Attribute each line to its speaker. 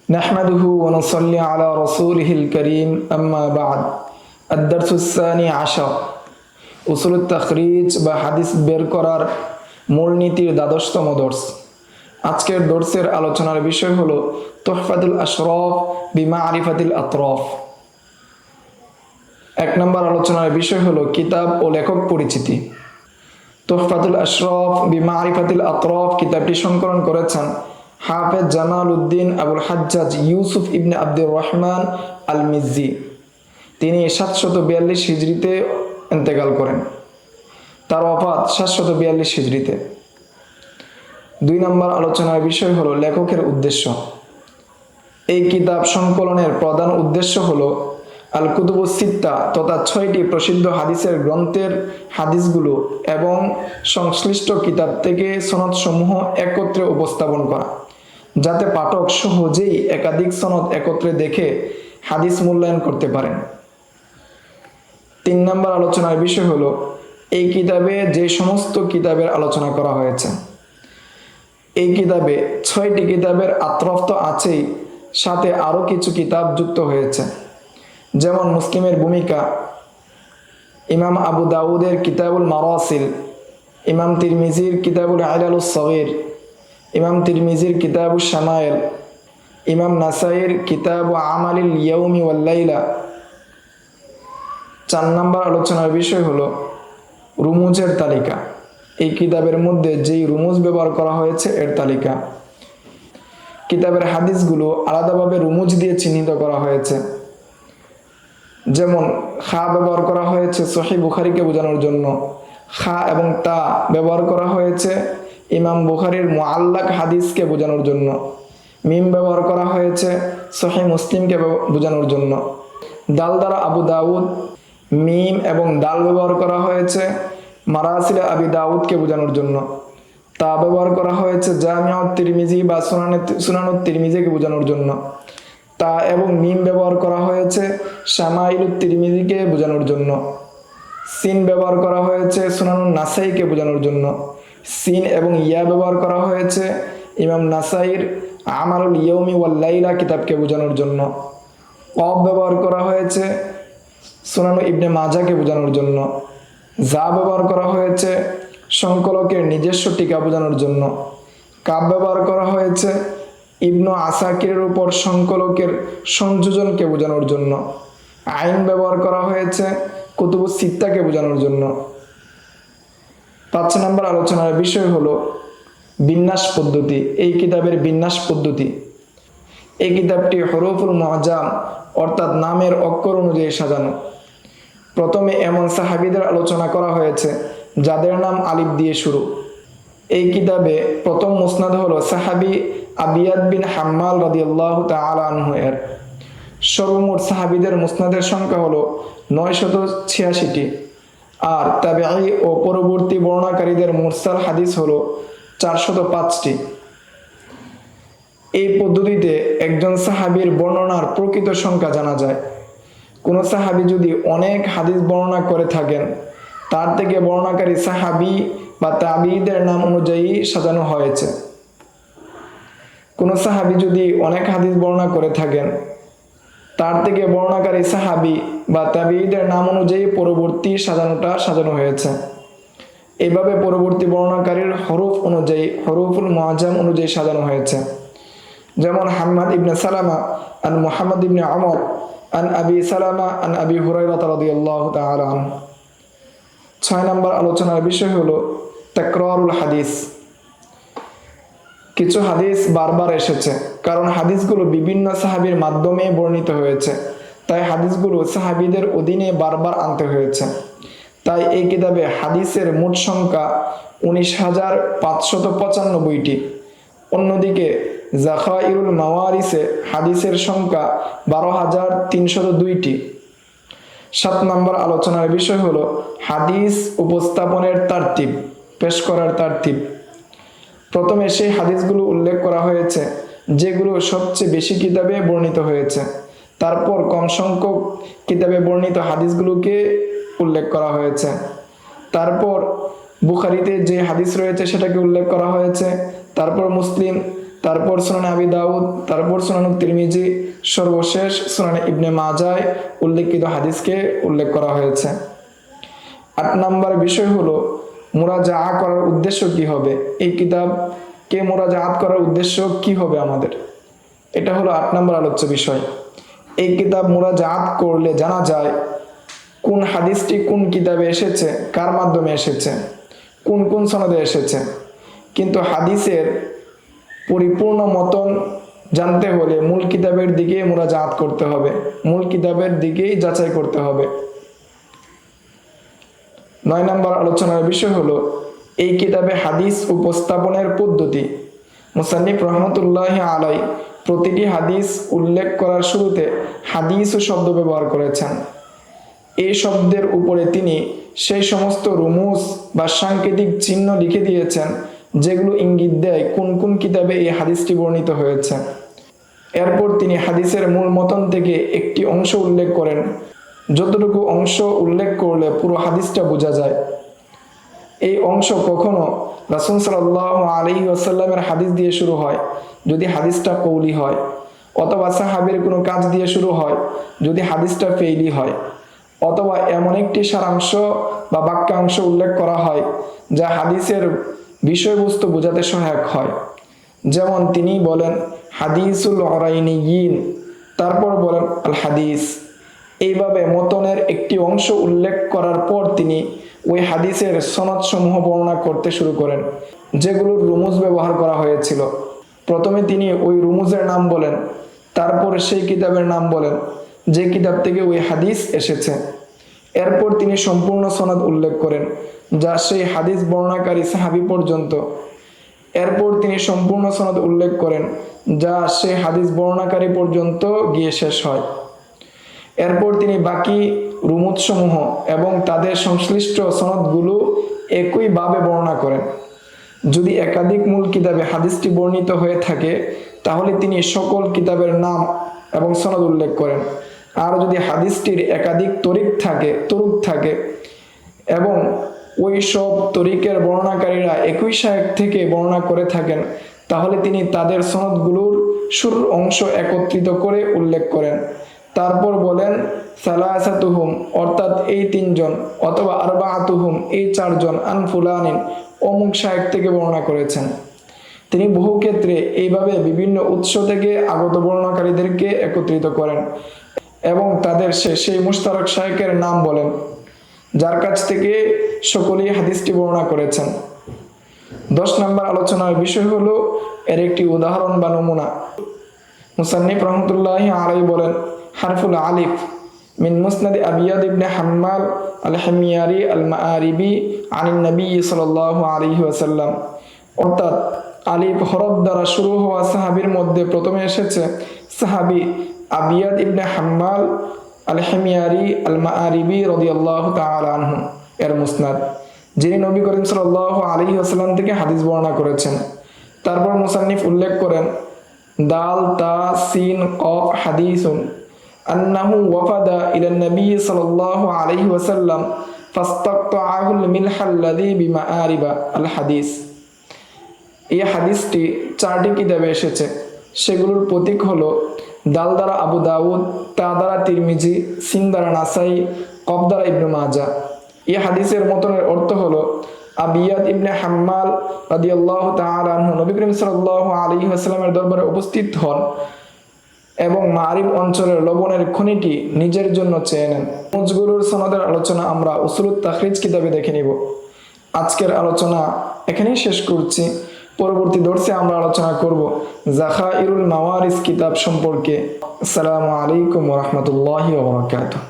Speaker 1: نحمده ونصلي على رسوله الكريم أما بعد الدرس الثاني عشر উসুল তাখরিজ বা হাদিস বের করার মূলনীতির দ্বাদশতম দর্স। আজকের দর্সের আলোচনার বিষয় হলো তুহফাতুল আশরাফ বিমারিফাতিল আতরাফ। এক নম্বর আলোচনার বিষয় হলো কিতাব ও লেখক পরিচিতি। তুহফাতুল আশরাফ বিমারিফাতিল আতরাফ কিতাবটি সংকলন করেছেন হাফেজ জামাল উদ্দিন আবুল হাজ্জাজ ইউসুফ ইবনে আব্দুর রহমান আল মিজ্জি। তিনি 742 হিজরিতে ইন্তেকাল করেন। তার ওফাত 742 হিজরিতে। 2 নম্বর আলোচনার বিষয় হলো লেখকের উদ্দেশ্য। এই কিতাব সংকলনের প্রধান উদ্দেশ্য হলো আল কুতুবুস সিত্তা তথা 6টি প্রসিদ্ধ হাদিসের গ্রন্থের হাদিসগুলো এবং সংশ্লিষ্ট কিতাব থেকে সনদসমূহ একত্রে উপস্থাপন করা, যাতে পাঠক সহজেই একাধিক সনদ একত্রে দেখে হাদিস মূল্যায়ন করতে পারেন। 3 নম্বর আলোচনার বিষয় হলো এই কিতাবে যে সমস্ত কিতাবের আলোচনা করা হয়েছে। এই কিতাবে 6টি কিতাবের আতরাফ তো আছেই, সাথে আরও কিছু কিতাব যুক্ত হয়েছে, যেমন মুসলিমের ভূমিকা, ইমাম আবু দাউদের কিতাবুল মারাসিল, ইমাম তিরমিজির কিতাবুল ইলালুস সগীর, ইমাম তিরমিজির কিতাবুশ শামায়েল, ইমাম নাসাইর কিতাবু আমালিল ইয়াউমি ওয়াল লাইলা। 4 নম্বর আলোচনার বিষয় হলো রুমুজের তালিকা। এই কিতাবের মধ্যে যেই রুমুজ ব্যবহার করা হয়েছে এর তালিকা। কিতাবের হাদিসগুলো আলাদাভাবে রুমুজ দিয়ে চিহ্নিত করা হয়েছে, যেমন খা ব্যবহার করা হয়েছে সহিহ বুখারীকে বোঝানোর জন্য, খা এবং তা ব্যবহার করা হয়েছে ইমাম বুখারীর মুআল্লাক হাদিসকে বোঝানোর জন্য, মিম ব্যবহার করা হয়েছে সহিহ মুসলিমকে বোঝানোর জন্য, দাল দ্বারা আবু দাউদ, মিম এবং দাল ব্যবহার করা হয়েছে মারাসিল আবি দাউদকে বোঝানোর জন্য, তা ব্যবহার করা হয়েছে জামিউত তিরমিজি বা সুনানুত তিরমিজিকে বোঝানোর জন্য, তা এবং মিম ব্যবহার করা হয়েছে শামাইলুত তিরমিজিকে বোঝানোর জন্য, সিন ব্যবহার করা হয়েছে সুনানুন নাসাইকে বোঝানোর জন্য, সিন এবং ইয়া ব্যবহার করা হয়েছে ইমাম নাসাইর আমালুল ইয়াউমি ওয়াল লাইলা কিতাবকে বোঝানোর জন্য, কফ ব্যবহার করা হয়েছে সুনানু ইবনে মাজাকে বোঝানোর জন্য, যা ব্যবহার করা হয়েছে সংকলকের নিজস্ব টিকা বোঝানোর জন্য, কাব ব্যবহার করা হয়েছে ইবনু আসাকিরের উপর সংকলকের সংযোজনকে বোঝানোর জন্য, আইন ব্যবহার করা হয়েছে কুতুবুস সিত্তাকে বোঝানোর জন্য। 5 নম্বর আলোচনার বিষয় হলো বিন্যাস পদ্ধতি। এই কিতাবের বিন্যাস পদ্ধতি। এই কিতাবটি হরফুল মুআজ্জাম অর্থাৎ নামের অক্ষর অনুযায়ী সাজানো। প্রথমে এমন সাহাবীদের আলোচনা করা হয়েছে যাদের নাম আলিফ দিয়ে শুরু। এই কিতাবে প্রথম মুসনাদ হলো সাহাবী আবিয়াদ বিন হাম্মাল রাদিয়াল্লাহু তাআলা আনহু এর। সর্বমোট সাহাবীদের মুসনাদের সংখ্যা হলো 986টি, আর তাবেঈ ও পরবর্তী বর্ণনাকারীদের মুরসাল হাদিস হলো 405টি। এই পদ্ধতিতে একজন সাহাবীর বর্ণনার প্রকৃত সংখ্যা জানা যায়। কোন সাহাবী যদি অনেক হাদিস বর্ণনা করে থাকেন, তার থেকে বর্ণনাকারী সাহাবী বা তাবিঈদের নাম অনুযায়ী সাজানো হয়েছে। কোন সাহাবী যদি অনেক হাদিস বর্ণনা করে থাকেন, তার থেকে বর্ণনাকারী সাহাবী বা তাবিঈদের নাম অনুযায়ী পরবর্তী সাজানো হয়েছে। এইভাবে পরবর্তী বর্ণনাকারীর হরফ অনুযায়ী হরফুল মুআজ্জাম অনুযায়ী সাজানো হয়েছে। যেমন হাম্মাদ ইবনে সালামা আন মুহাম্মদ ইবনে আমর আন আবি সালামা আন আবি হুরায়রা রাদিয়াল্লাহু তাআলা আনহু। 6 নম্বর আলোচনার বিষয় হলো তাকরারুল হাদিস। কিছু হাদিস বারবার এসেছে, কারণ হাদিসগুলো বিভিন্ন সাহাবীর মাধ্যমে বর্ণিত হয়েছে, তাই হাদিসগুলো সাহাবীদের অধীনে বারবার আনতে হয়েছে। তাই এই কিতাবে হাদিসের মোট সংখ্যা 19,595টি। অন্যদিকে যাখাইরুল মাওয়ারিসে হাদিসের সংখ্যা 12,302টি। 7 নম্বর আলোচনার বিষয় হলো হাদিস উপস্থাপনের তারতিব, পেশ করার তারতিব। প্রথমে সেই হাদিসগুলো উল্লেখ করা হয়েছে যেগুলো সবচেয়ে বেশি কিতাবে বর্ণিত হয়েছে। তারপর কম সংখ্যক কিতাবে বর্ণিত হাদিসগুলোকে উল্লেখ করা হয়েছে। তারপর বুখারীতে যে হাদিস রয়েছে সেটাকে উল্লেখ করা হয়েছে। তারপর মুসলিম, তারপর সুনানে আবি দাউদ, তারপর সুনান তিরমিজি, সর্বশেষ সুনানে ইবনে মাজায় উল্লেখিত হাদিসকে উল্লেখ করা হয়েছে। 8 নম্বর বিষয় হলো মুরাজাআ করার উদ্দেশ্য কি হবে, এই কিতাবকে মুরাজাআত করার উদ্দেশ্য কি হবে আমাদের, এটা হলো 8 নম্বর আলোচ্য বিষয়। এই কিতাব মুরাজাআত করলে জানা যায় কোন হাদিসটি কোন কিতাবে এসেছে, কার মাধ্যমে এসেছে, কোন কোন সনদে এসেছে। কিন্তু হাদিসের পরিপূর্ণ মতন জানতে হলে মূল কিতাবের দিকে মুরাজাআত করতে হবে, মূল কিতাবের দিকেই যাচাই করতে হবে। 9 নম্বর আলোচনার বিষয় হলো এই কিতাবে হাদিস উপস্থাপনের পদ্ধতি। মুসান্নিফ রহমতুল্লাহি আলাই প্রতিটি হাদিস উল্লেখ করার শুরুতে হাদিস ও শব্দ ব্যবহার করেছেন। এই শব্দের উপরে তিনি সেই সমস্ত রুমুজ বা সাংকেতিক চিহ্ন লিখে দিয়েছেন যেগুলো ইঙ্গিত দেয় কোন কোন কিতাবে এই হাদিসটি বর্ণিত হয়েছে। এরপর তিনি হাদিসের মূল মতন থেকে একটি অংশ উল্লেখ করেন, যতটুকু অংশ উল্লেখ করলে পুরো হাদিসটা বোঝা যায়। এই অংশ কখনো রাসূল সাল্লাল্লাহু আলাইহি ওয়াসাল্লামের হাদিস দিয়ে শুরু হয় যদি হাদিসটা কওলি হয়, অথবা সাহাবীর কোনো কাজ দিয়ে শুরু হয় যদি হাদিসটা ফেইলি হয়, অথবা এমন একটি সারাংশ বা বাক্যাংশ উল্লেখ করা হয় যা হাদিসের বিষয়বস্তু বোঝাতে সহায়ক হয়। যেমন তিনি বলেন হাদিসুল উরাইনিয়িন, তারপর বলেন আল হাদিস। এইভাবে মতনের একটি অংশ উল্লেখ করার পর তিনি ওই হাদিসের সনদ সমূহ বর্ণনা করতে শুরু করেন যেগুলোর রুমুজ ব্যবহার করা হয়েছিল। প্রথমে তিনি ওই রুমুজের নাম বলেন, তারপর সেই কিতাবের নাম বলেন যে কিতাব থেকে ওই হাদিস এসেছে। এরপর তিনি সম্পূর্ণ সনদ উল্লেখ করেন যা সেই হাদিস বর্ণনাকারী সাহাবী পর্যন্ত। এরপর তিনি সম্পূর্ণ সনদ উল্লেখ করেন যা সেই হাদিস বর্ণনাকারী পর্যন্ত গিয়ে শেষ হয়। এরপর তিনি বাকি রুমুজ সমূহ এবং তাদের সংশ্লিষ্ট সনদগুলো একইভাবে বর্ণনা করেন। যদি একাধিক মূল কিতাবে হাদিসটি বর্ণিত হয়ে থাকে তাহলে তিনি সকল কিতাবের নাম এবং সনদ উল্লেখ করেন। আর যদি হাদিসটির একাধিক তরুক থাকে এবং ওই সব তরিকের বর্ণনাকারীরা একই শায়েখ থেকে বর্ণনা করে থাকেন তাহলে তিনি তাদের সনদগুলোর শুরুর অংশ একত্রিত করে উল্লেখ করেন। তারপর বলেন সালাসাতুহুম, অর্থাৎ এই 3 জন, অথবা আরবাআতুহুম, এই 4 জন, আন ফুলানিন, অমুক শায়েখ থেকে বর্ণনা করেছেন। তিনি বহু ক্ষেত্রে এইভাবে বিভিন্ন উৎস থেকে আগত বর্ণনাকারীদেরকে একত্রিত করেন এবং তাদের সেই মুশতারক শায়েখের নাম বলেন যার কাছ থেকে সকলেই হাদিসটি বর্ণনা করেছেন। 10 নম্বর আলোচনার বিষয় হলো এর একটি উদাহরণ বা নমুনা। মুসান্নিফ রহমতুল্লাহি আলাইহি বলেন হারফুল আলিফ মিন মুসনাদ আবিয়াদ ইবনে হাম্মাল আল হিময়ারি আল মাআরিবি আনিন নবী সাল্লাল্লাহু আলাইহি ওয়াসাল্লাম, অর্থাৎ আলিফ হরফ দ্বারা শুরু হওয়া সাহাবীর মধ্যে প্রথমে এসেছে সাহাবী আবিয়াদ ইবনে হাম্মাল আল হিময়ারি আল মাআরিবি রাদিয়াল্লাহু তাআলা আনহু এর মুসনাদ, যিনি নবী করিম সাল্লাল্লাহু আলাইহি ওয়াসাল্লাম থেকে হাদিস বর্ণনা করেছেন। তারপর মুসান্নিফ উল্লেখ করেন দাল তা সিন কফ হাদিসুন আন্নাহু ওয়াফাদা ইলা নবী সাল্লাল্লাহু আলাইহি ওয়াসাল্লাম ফাস্তাকতাআহুল মিলহাল্লাযী বিমাআরিবা আল হাদিস। এই হাদিসটি 4টি কিতাবে এসেছে, সেগুলোর প্রতীক হলো দাল দ্বারা আবু দাউদ, তা দ্বারা তিরমিজি, সিন দ্বারা নাসাই, কফ দ্বারা ইবনে মাজাহ। এই হাদিসের মতনের অর্থ হলো আবিয়াদ ইবনে হাম্মাল রাদিয়াল্লাহু তাআলা আনহু নবী করিম সাল্লাল্লাহু আলাইহি ওয়াসাল্লামের দরবারে উপস্থিত হন এবং মারিব অঞ্চলের লবণের খনিটি নিজের জন্য চেয়ে নেন। মুজগুরুর সনদের আলোচনা আমরা উসুলুত তাখরিজ কিতাবে দেখে নিব। আজকের আলোচনা এখানেই শেষ করছি। পরবর্তী দর্সে আমরা আলোচনা করব যাখাইরুল মাওয়ারিস কিতাব সম্পর্কে। আসসালামু আলাইকুম ওয়া রাহমাতুল্লাহি ওয়া বারাকাতুহু।